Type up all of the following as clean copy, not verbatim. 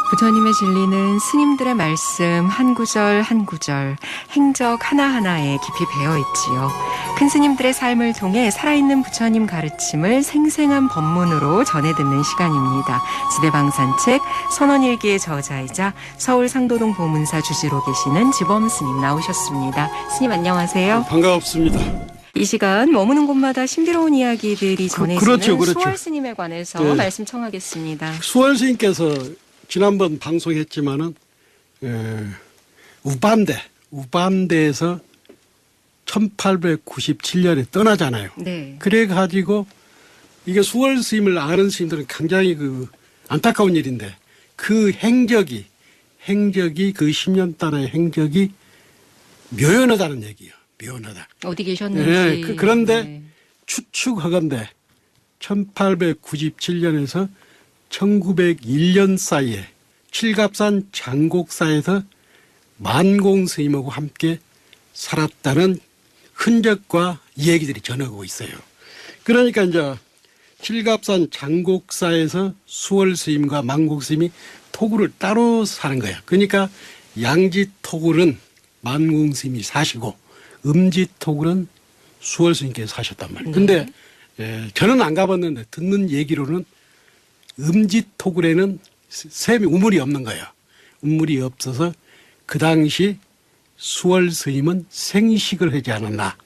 부처님의 진리는 스님들의 말씀 한 구절 한 구절, 행적 하나하나에 깊이 배어있지요. 큰 스님들의 삶을 통해 살아있는 부처님 가르침을 생생한 법문으로 전해 듣는 시간입니다. 지대방산책 선원일기의 저자이자 서울 상도동 보문사 주지로 계시는 지범 스님 나오셨습니다. 스님 안녕하세요. 반갑습니다. 이 시간 머무는 곳마다 신비로운 이야기들이 전해지는 그렇죠. 수월 스님에 관해서 네. 말씀 청하겠습니다. 수월 스님께서 지난번 방송했지만은 우반대에서 1897년에 떠나잖아요. 네. 그래 가지고 이게 수월 스님을 아는 스님들은 굉장히 안타까운 일인데 그 행적이 그 10년 단의 행적이 묘연하다는 얘기예요. 묘연하다. 어디 계셨는지. 네, 그런데 네. 추측하건대 1897년에서 1901년 사이에 칠갑산 장곡사에서 만공스님하고 함께 살았다는 흔적과 얘기들이 전하고 있어요. 그러니까 이제 칠갑산 장곡사에서 수월스님과 만공스님이 토굴을 따로 사는 거예요. 그러니까 양지토굴은 만공스님이 사시고 음지토굴은 수월스님께서 사셨단 말이에요. 근데 저는 안 가봤는데 듣는 얘기로는 음지토굴에는 우물이 없는 거예요. 우물이 없어서 그 당시 수월 스님은 생식을 하지 않았나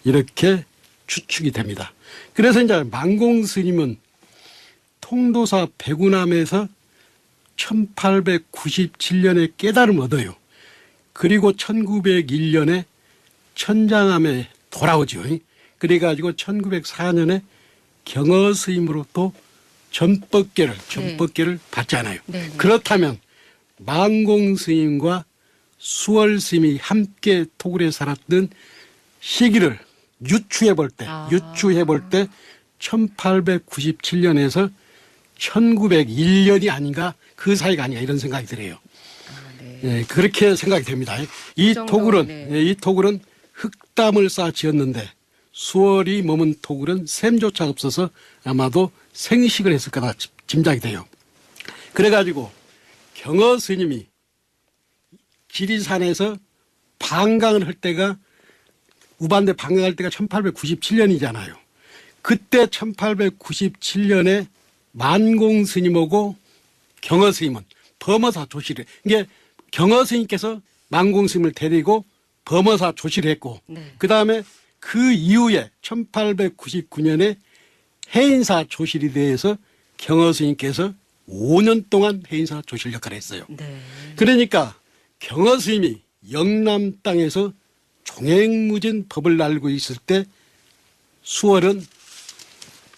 이렇게 추측이 됩니다. 그래서 이제 만공 스님은 통도사 백운암에서 1897년에 깨달음을 얻어요. 그리고 1901년에 천장암에 돌아오죠. 그래가지고 1904년에 경어 스님으로부터 전법계를 받잖아요. 네. 그렇다면 만공 스님과 수월 스님이 함께 토굴에 살았던 시기를 유추해 볼 때 1897년에서 1901년이 아닌가 그 사이가 아닌가 이런 생각이 들어요. 네. 예, 그렇게 생각이 됩니다. 이 토굴은 흙담을 쌓아 지었는데 수월이 머문 토굴은 샘조차 없어서 아마도 생식을 했을 거다 짐작이 돼요. 그래가지고 경어 스님이 지리산에서 방강을 할 때가 우반대 방강할 때가 1897년이잖아요. 그때 1897년에 만공 스님하고 경어 스님은 범어사 조실을 이게 경어 스님께서 만공 스님을 데리고 범어사 조실을 했고 그 다음에 그 이후에 1899년에 해인사 조실이 대해서 경어 스님께서 5년 동안 해인사 조실 역할을 했어요. 네. 그러니까 경어 스님이 영남 땅에서 종횡무진 법을 알고 있을 때 수월은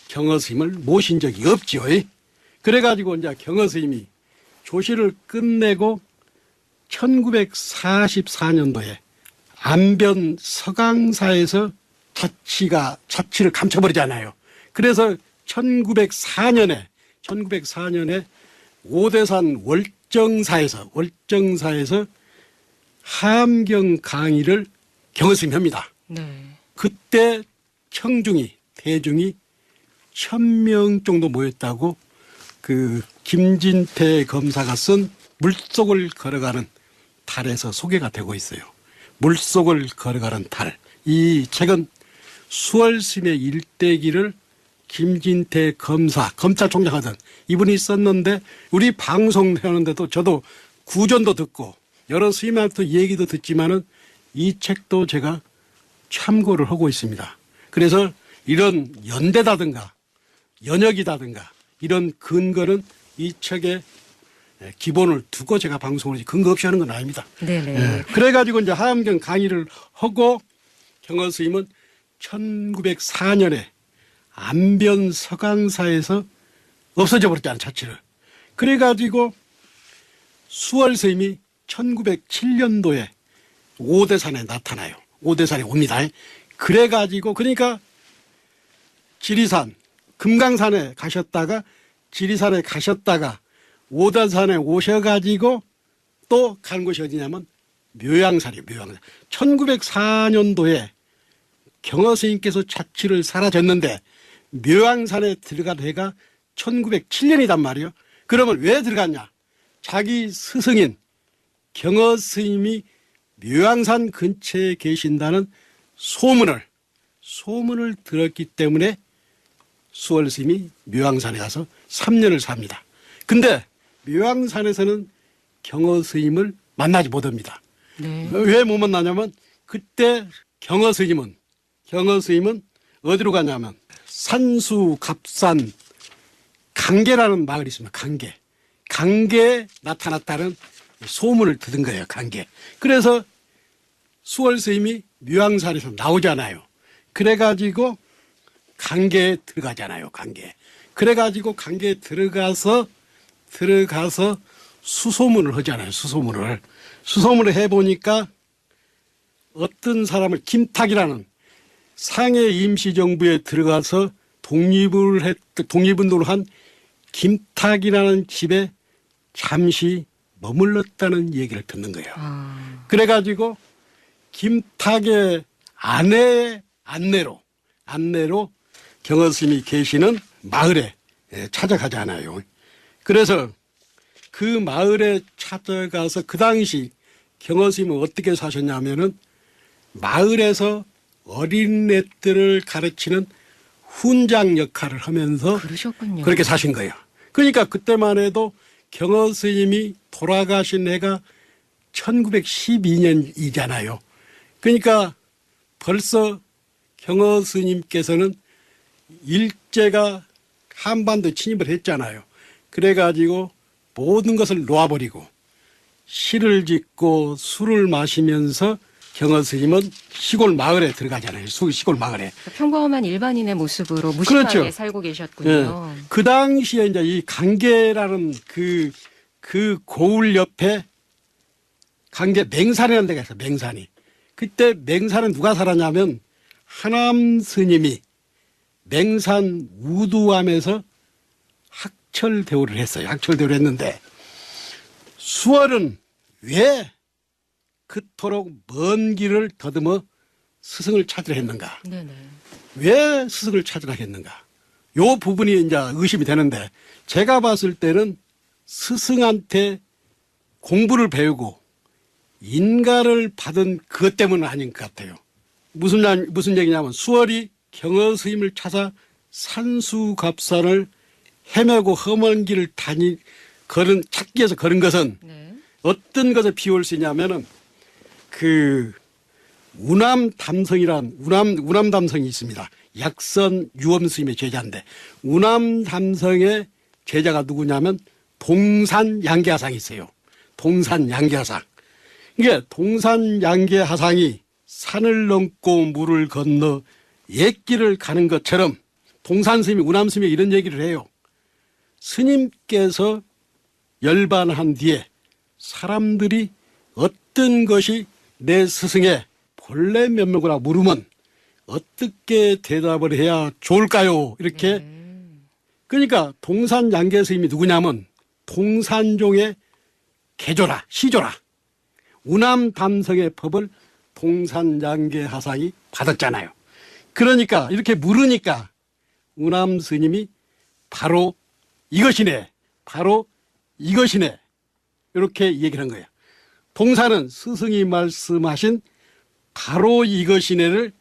경어 스님을 모신 적이 없지요. 그래가지고 이제 경어 스님이 조실을 끝내고 1944년도에 안변 서강사에서 자치를 감춰버리잖아요. 그래서 1904년에 오대산 월정사에서 함경 강의를 경허스님이 합니다. 네. 그때 대중이 1000명 정도 모였다고 그 김진태 검사가 쓴 물속을 걸어가는 달에서 소개가 되고 있어요. 물속을 걸어가는 달. 이 책은 수월스님의 일대기를 김진태 검찰총장 하던 이분이 썼는데 우리 방송하는데도 저도 구전도 듣고 여러 스님한테 얘기도 듣지만은 이 책도 제가 참고를 하고 있습니다. 그래서 이런 연대다든가 연역이다든가 이런 근거는 이 책에 기본을 두고 제가 방송을 근거 없이 하는 건 아닙니다. 네네. 그래가지고 이제 하암경 강의를 하고 경허 스님은 1904년에 안변 서강사에서 없어져 버렸잖아요, 자치를. 그래가지고 수월 스님이 1907년도에 오대산에 나타나요. 오대산에 옵니다. 그래가지고 그러니까 지리산, 금강산에 가셨다가 지리산에 가셨다가 오대산에 오셔가지고 또 간 곳이 어디냐면 묘양산이에요. 묘양산. 1904년도에 경허 스님께서 자취를 사라졌는데 묘양산에 들어간 해가 1907년이단 말이에요. 그러면 왜 들어갔냐? 자기 스승인 경허 스님이 묘양산 근처에 계신다는 소문을 들었기 때문에 수월 스님이 묘양산에 가서 3년을 삽니다. 근데 묘양산에서는 경허 스님을 만나지 못합니다. 네. 왜 못 만나냐면 그때 경허 스님은 어디로 가냐면 산수 갑산 강계라는 마을이 있습니다. 강계에 나타났다는 소문을 들은 거예요. 강계. 그래서 수월 스님이 묘양산에서 나오잖아요. 그래가지고 강계에 들어가잖아요. 그래가지고 강계에 들어가서 수소문을 하잖아요. 수소문을 해보니까 어떤 사람을 김탁이라는 상해 임시정부에 들어가서 독립운동을 한 김탁이라는 집에 잠시 머물렀다는 얘기를 듣는 거예요. 그래가지고 김탁의 아내의 안내로 경허 스님이 계시는 마을에 찾아가잖아요. 그래서 그 마을에 찾아가서 그 당시 경허 스님은 어떻게 사셨냐면은 마을에서 어린애들을 가르치는 훈장 역할을 하면서 그러셨군요. 그렇게 사신 거예요. 그러니까 그때만 해도 경허 스님이 돌아가신 해가 1912년이잖아요. 그러니까 벌써 경허 스님께서는 일제가 한반도 침입을 했잖아요. 그래가지고 모든 것을 놓아버리고 시를 짓고 술을 마시면서 경허 스님은 시골 마을에 들어가잖아요. 시골 마을에. 평범한 일반인의 모습으로 무심하게 그렇죠. 살고 계셨군요. 예. 그 당시에 이제 이 강계라는 그 고을 옆에 강계 맹산이라는 데가 있어요. 맹산이. 그때 맹산은 누가 살았냐면 하남 스님이 맹산 우두암에서 학철대오를 했어요. 학철대오를 했는데 수월은 왜 그토록 먼 길을 더듬어 스승을 찾으려 했는가? 네네. 왜 스승을 찾으려 했는가? 요 부분이 이제 의심이 되는데 제가 봤을 때는 스승한테 공부를 배우고 인가를 받은 그것 때문은 아닌 것 같아요. 무슨 얘기냐면 수월이 경허 스님을 찾아 산수갑산을 헤매고 험한 길을 찾기 위해서 걸은 것은 네. 어떤 것을 비유할 수 있냐면은 그 우남담성이 있습니다. 약선 유엄 스님의 제자인데 우남담성의 제자가 누구냐면 동산양계하상이 있어요. 동산양계하상. 이게 동산양계하상이 산을 넘고 물을 건너 옛길을 가는 것처럼 동산 스님이 우남 스님이 이런 얘기를 해요. 스님께서 열반한 뒤에 사람들이 어떤 것이 내 스승의 본래 면목이라 물으면 어떻게 대답을 해야 좋을까요? 이렇게. 그러니까 동산양계 스님이 누구냐면 동산종의 시조라. 우남담성의 법을 동산양계 하상이 받았잖아요. 그러니까 이렇게 물으니까 우남 스님이 바로 이것이네. 이렇게 얘기를 한 거예요. 동산은 스승이 말씀하신 바로 이것이네를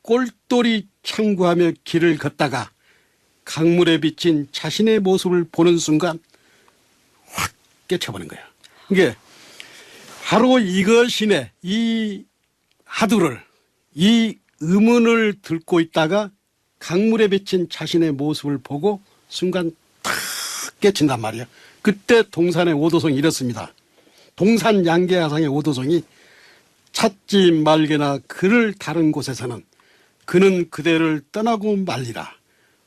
꼴똘히 참고하며 길을 걷다가 강물에 비친 자신의 모습을 보는 순간 확 깨쳐버린 거예요. 이게 바로 이것이네. 이 하두를, 이 의문을 듣고 있다가 강물에 비친 자신의 모습을 보고 순간 탁 깨친단 말이에요. 그때 동산의 오도성이 이렇습니다. 동산 양계하상의 오도성이 찾지 말게나 그를 다른 곳에서는 그는 그대를 떠나고 말리라.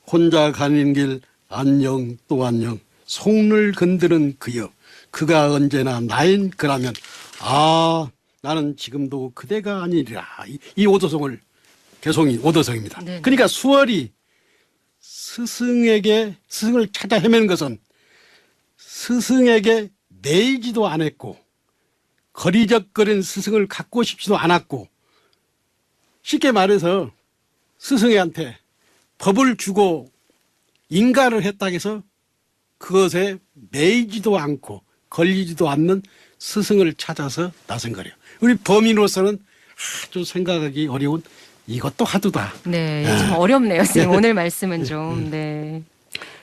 혼자 가는 길 안녕 또 안녕 송을 건드는 그여 그가 언제나 나인 그라면 나는 지금도 그대가 아니리라. 이 오도성을 개송이 오도성입니다. 네네. 그러니까 수월이 스승을 찾아 헤매는 것은 스승에게 매이지도 않았고 거리적거린 스승을 갖고 싶지도 않았고 쉽게 말해서 스승한테 법을 주고 인가를 했다고 해서 그것에 매이지도 않고 걸리지도 않는 스승을 찾아서 나선 거래요. 우리 범인으로서는 아주 생각하기 어려운 이것도 하두다. 네, 좀 어렵네요, 선생님. 오늘 말씀은 좀. 네.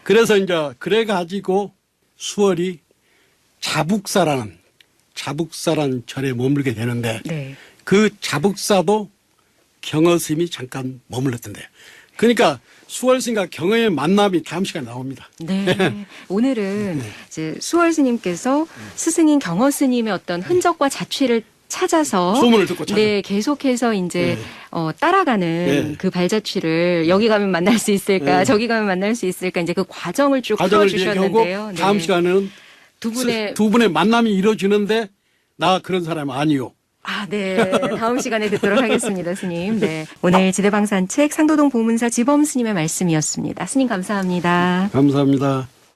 그래서 이제 그래가지고 수월이 자북사라는 절에 머물게 되는데 네. 그 자북사도 경허스님이 잠깐 머물렀던데요. 그러니까 수월스님과 경허의 만남이 다음 시간에 나옵니다. 네. 오늘은 이제 수월 스님께서 스승인 경허 스님의 어떤 흔적과 자취를 찾아서 소문을 듣고 찾아. 네, 계속해서 이제 따라가는 그 발자취를 여기 가면 만날 수 있을까, 저기 가면 만날 수 있을까 이제 그 과정을 쭉 과정을 풀어주셨는데요. 얘기하고 다음 시간에는 두 분의 만남이 이루어지는데 나 그런 사람 아니요. 아, 네. 다음 시간에 듣도록 하겠습니다, 스님. 네. 오늘 지대방산책 상도동 보문사 지범 스님의 말씀이었습니다. 스님 감사합니다. 감사합니다.